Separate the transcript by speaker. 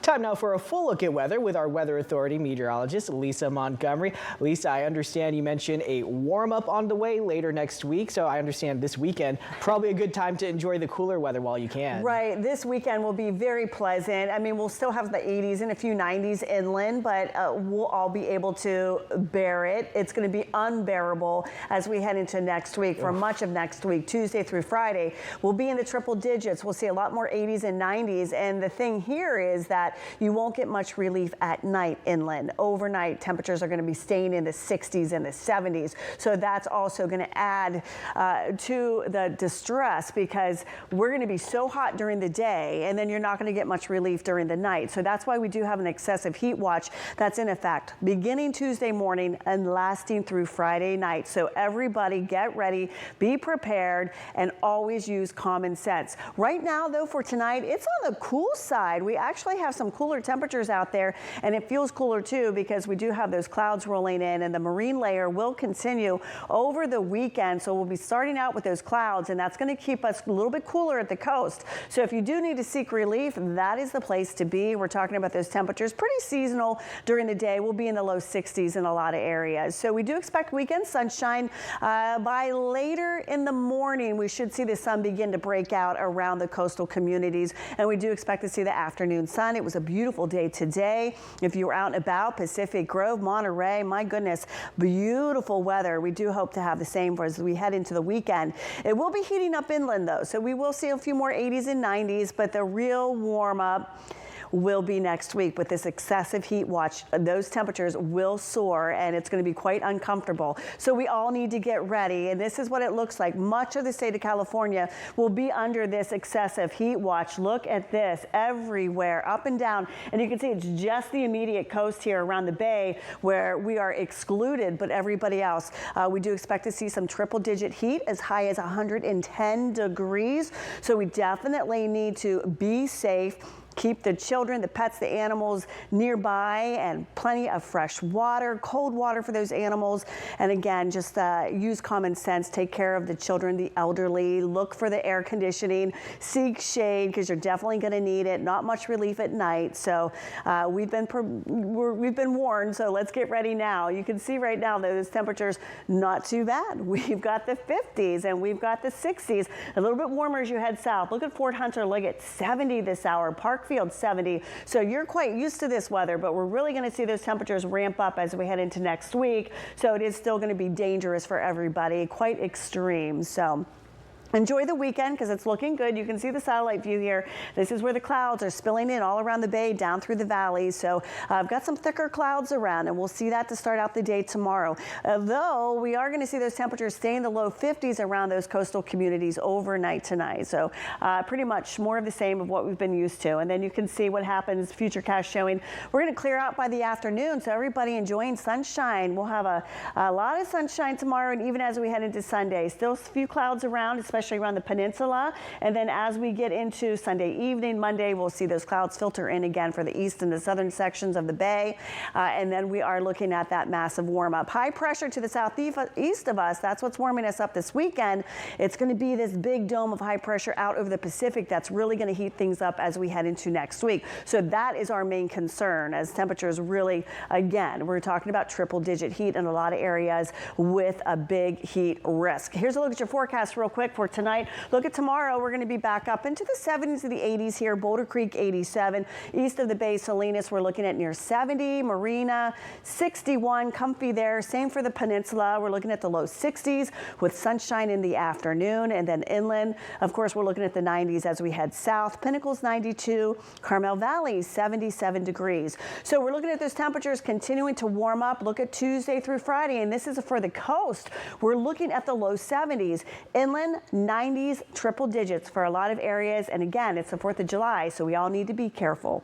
Speaker 1: Time now for a full look at weather with our Weather Authority meteorologist, Lisa Montgomery. Lisa, I understand you mentioned a warm-up on the way later next week, so I understand this weekend, probably a good time to enjoy the cooler weather while you can.
Speaker 2: Right, this weekend will be very pleasant. I mean, we'll still have the 80s and a few 90s inland, but we'll all be able to bear it. It's going to be unbearable as we head into next week. For much of next week, Tuesday through Friday, we'll be in the triple digits. We'll see a lot more 80s and 90s, and the thing here is that you won't get much relief at night inland. Overnight, temperatures are going to be staying in the 60s and the 70s. So that's also going to add to the distress, because we're going to be so hot during the day, and then you're not going to get much relief during the night. So that's why we do have an excessive heat watch that's in effect beginning Tuesday morning and lasting through Friday night. So everybody get ready, be prepared, and always use common sense. Right now, though, for tonight, it's on the cool side. We actually have some cooler temperatures out there, and it feels cooler too because we do have those clouds rolling in, and the marine layer will continue over the weekend. So we'll be starting out with those clouds, and that's going to keep us a little bit cooler at the coast. So if you do need to seek relief, that is the place to be. We're talking about those temperatures, pretty seasonal during the day. We'll be in the low 60s in a lot of areas. So we do expect weekend sunshine. By later in the morning, we should see the sun begin to break out around the coastal communities, and we do expect to see the afternoon sun. It was a beautiful day today. If you were out and about, Pacific Grove, Monterey, my goodness, beautiful weather. We do hope to have the same as we head into the weekend. It will be heating up inland though, so we will see a few more 80s and 90s, but the real warm up will be next week with this excessive heat watch. Those temperatures will soar, and it's going to be quite uncomfortable. So we all need to get ready, and this is what it looks like. Much of the state of California will be under this excessive heat watch. Look at this everywhere, up and down, and you can see it's just the immediate coast here around the bay where we are excluded, but everybody else. We do expect to see some triple-digit heat as high as 110 degrees. So we definitely need to be safe. Keep the children, the pets, the animals nearby, and plenty of fresh water, cold water for those animals. And again, just use common sense. Take care of the children, the elderly. Look for the air conditioning. Seek shade, because you're definitely going to need it. Not much relief at night. So we've been warned. So let's get ready now. You can see right now those temperatures not too bad. We've got the 50s and we've got the 60s. A little bit warmer as you head south. Look at Fort Hunter. Look at 70 this hour. Parkfield 70. So you're quite used to this weather, but we're really going to see those temperatures ramp up as we head into next week. So it is still going to be dangerous for everybody, quite extreme. So enjoy the weekend because it's looking good. You can see the satellite view here. This is where the clouds are spilling in all around the bay, down through the valley. So I've got some thicker clouds around, and we'll see that to start out the day tomorrow. Though we are going to see those temperatures stay in the low 50s around those coastal communities overnight tonight. So pretty much more of the same of what we've been used to. And then you can see what happens, Futurecast showing. We're going to clear out by the afternoon, so everybody enjoying sunshine. We'll have a lot of sunshine tomorrow, and even as we head into Sunday. Still a few clouds around, especially around the peninsula. And then as we get into Sunday evening, Monday, we'll see those clouds filter in again for the east and the southern sections of the bay. And then we are looking at that massive warm up. High pressure to the southeast of us. That's what's warming us up this weekend. It's going to be this big dome of high pressure out over the Pacific that's really going to heat things up as we head into next week. So that is our main concern, as temperatures really, again, we're talking about triple digit heat in a lot of areas with a big heat risk. Here's a look at your forecast real quick for tonight. Look at tomorrow. We're going to be back up into the 70s to the 80s here. Boulder Creek 87. East of the bay, Salinas, we're looking at near 70. Marina 61. Comfy there. Same for the peninsula. We're looking at the low 60s with sunshine in the afternoon. And then inland, of course, we're looking at the 90s as we head south. Pinnacles 92. Carmel Valley 77 degrees. So we're looking at those temperatures continuing to warm up. Look at Tuesday through Friday, and this is for the coast. We're looking at the low 70s. Inland 90s, triple digits for a lot of areas. And again, it's the 4th of July, so we all need to be careful.